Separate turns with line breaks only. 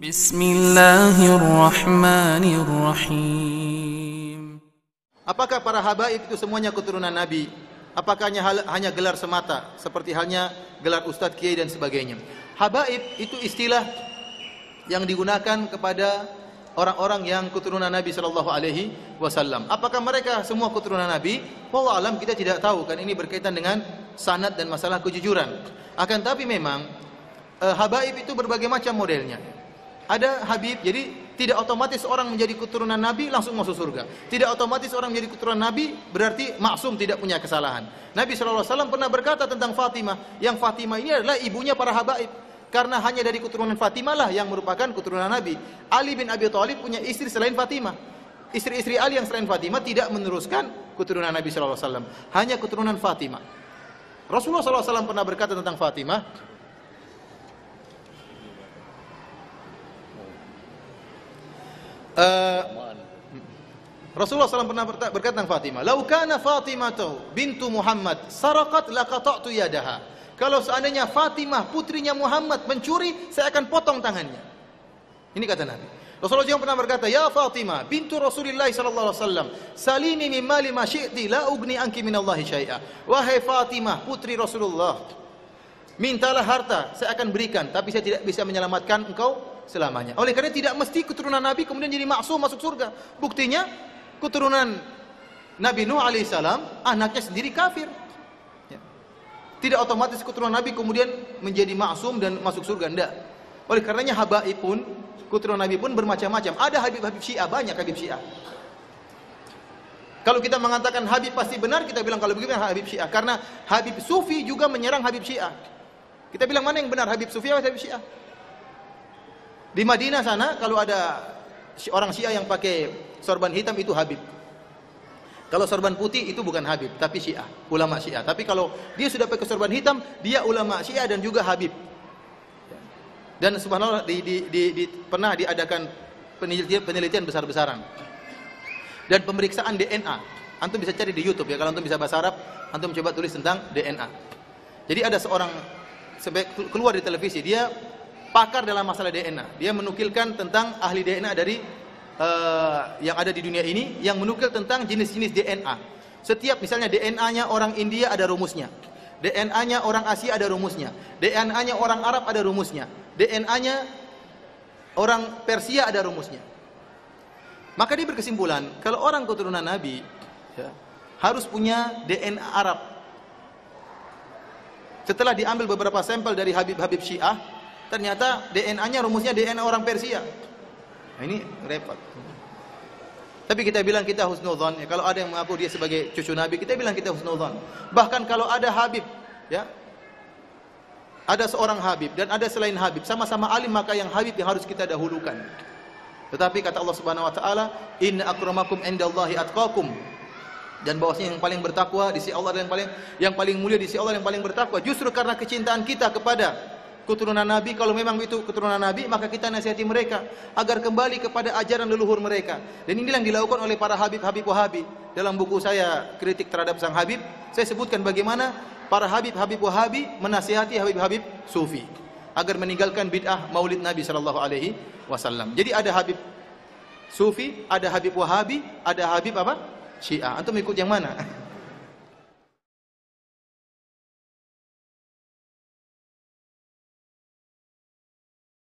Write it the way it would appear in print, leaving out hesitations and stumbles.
Bismillahirrahmanirrahim.
Apakah para habaib itu semuanya keturunan Nabi? Apakah hanya gelar semata, seperti halnya gelar ustadz, kiai dan sebagainya? Habaib itu istilah yang digunakan kepada orang-orang yang keturunan Nabi sallallahu alaihi wasallam. Apakah mereka semua keturunan Nabi? Wallahu alam, kita tidak tahu, kan ini berkaitan dengan sanad dan masalah kejujuran. Akan tapi memang habaib itu berbagai macam modelnya. Ada habib, jadi tidak otomatis orang menjadi keturunan Nabi langsung masuk surga. Tidak otomatis orang menjadi keturunan Nabi berarti maksum, tidak punya kesalahan. Nabi SAW pernah berkata tentang Fatimah, yang Fatimah ini adalah ibunya para habaib. Karena hanya dari keturunan Fatimah lah yang merupakan keturunan Nabi. Ali bin Abi Thalib punya istri selain Fatimah. Istri-istri Ali yang selain Fatimah tidak meneruskan keturunan Nabi SAW. Hanya keturunan Fatimah. Rasulullah SAW pernah berkata tentang Fatimah, Rasulullah SAW pernah berkata tentang Fatimah, "Lau kana Fatimah bintu Muhammad saraqat laqata'tu yadaha." Kalau seandainya Fatimah putrinya Muhammad mencuri, saya akan potong tangannya. Ini kata Nabi. Rasulullah juga pernah berkata, "Ya Fatimah bintu Rasulillah sallallahu alaihi wasallam, salini min mali ma syi'ti la ugni anki minallahi syai'a." Wahai Fatimah putri Rasulullah, mintalah harta, saya akan berikan, tapi saya tidak bisa menyelamatkan engkau selamanya. Oleh karena tidak mesti keturunan Nabi kemudian jadi maksum masuk surga. Buktinya keturunan Nabi Nuh alaihissalam anaknya sendiri kafir. Ya. Tidak otomatis keturunan Nabi kemudian menjadi maksum dan masuk surga, enggak. Oleh karenanya habaib pun, keturunan Nabi pun bermacam-macam. Ada habib-habib Syiah, banyak habib Syiah. Kalau kita mengatakan habib pasti benar, kita bilang kalau begitu habib Syiah. Karena habib Sufi juga menyerang habib Syiah. Kita bilang mana yang benar, habib Sufi atau habib Syiah? Di Madinah sana kalau ada orang Syiah yang pakai sorban hitam itu habib. Kalau sorban putih itu bukan habib, tapi Syiah, ulama Syiah. Tapi kalau dia sudah pakai sorban hitam, dia ulama Syiah dan juga habib. Dan subhanallah pernah diadakan penelitian besar-besaran dan pemeriksaan DNA. Antum bisa cari di YouTube ya, kalau antum bisa bahasa Arab, antum coba tulis tentang DNA. Jadi ada seorang keluar di televisi, dia pakar dalam masalah DNA. Dia menukilkan tentang ahli DNA dari yang ada di dunia ini, yang menukil tentang jenis-jenis DNA. Setiap misalnya DNA-nya orang India ada rumusnya, DNA-nya orang Asia ada rumusnya, DNA-nya orang Arab ada rumusnya, DNA-nya orang Persia ada rumusnya. Maka dia berkesimpulan kalau orang keturunan Nabi ya, harus punya DNA Arab. Setelah diambil beberapa sampel dari habib-habib Syiah, ternyata DNA-nya rumusnya DNA orang Persia. Nah, ini repot. Tapi kita bilang kita husnudzon. Ya, kalau ada yang mengaku dia sebagai cucu Nabi, kita bilang kita husnudzon. Bahkan kalau ada habib, ya, ada seorang habib dan ada selain habib, sama-sama alim, maka yang habib yang harus kita dahulukan. Tetapi kata Allah Subhanahu Wa Taala, Inna akramakum indallahi atqakum. Dan bahwasanya yang paling bertakwa di sisi Allah dan yang paling mulia di sisi Allah yang paling bertakwa. Justru karena kecintaan kita kepada keturunan Nabi, kalau memang itu keturunan Nabi, maka kita nasihati mereka agar kembali kepada ajaran leluhur mereka. Dan inilah yang dilakukan oleh para habib-habib Wahabi. Dalam buku saya kritik terhadap sang habib, saya sebutkan bagaimana para habib-habib Wahabi menasihati habib-habib Sufi agar meninggalkan bid'ah Maulid Nabi sallallahu alaihi wasallam. Jadi ada habib Sufi, ada habib Wahabi, ada habib apa? Syiah. Antum ikut yang mana?